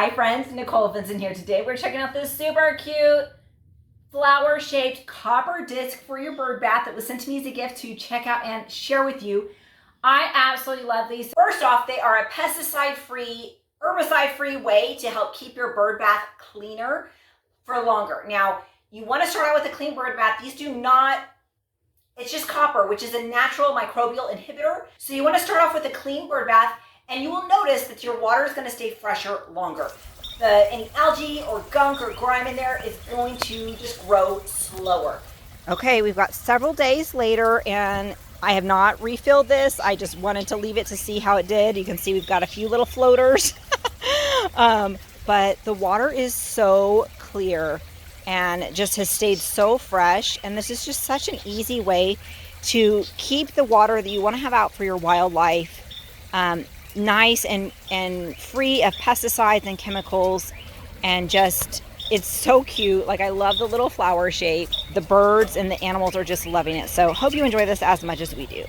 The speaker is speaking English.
Hi friends, Nicole Vincent here. Today we're checking out this super cute flower-shaped copper disc for your bird bath that was sent to me as a gift to check out and share with you. I absolutely love these. First off, they are a pesticide-free, herbicide-free way to help keep your bird bath cleaner for longer. Now, you want to start out with a clean bird bath. These do not, it's just copper, which is a natural microbial inhibitor. So you want to start off with a clean bird bath, and you will notice that your water is going to stay fresher longer. Any algae or gunk or grime in there is going to just grow slower. Okay, we've got several days later, and I have not refilled this. I just wanted to leave it to see how it did. You can see we've got a few little floaters. But the water is so clear and it just has stayed so fresh. And this is just such an easy way to keep the water that you want to have out for your wildlife nice and free of pesticides and chemicals, and just it's so cute. Like, I love the little flower shape. The birds and the animals are just loving it. So hope you enjoy this as much as we do.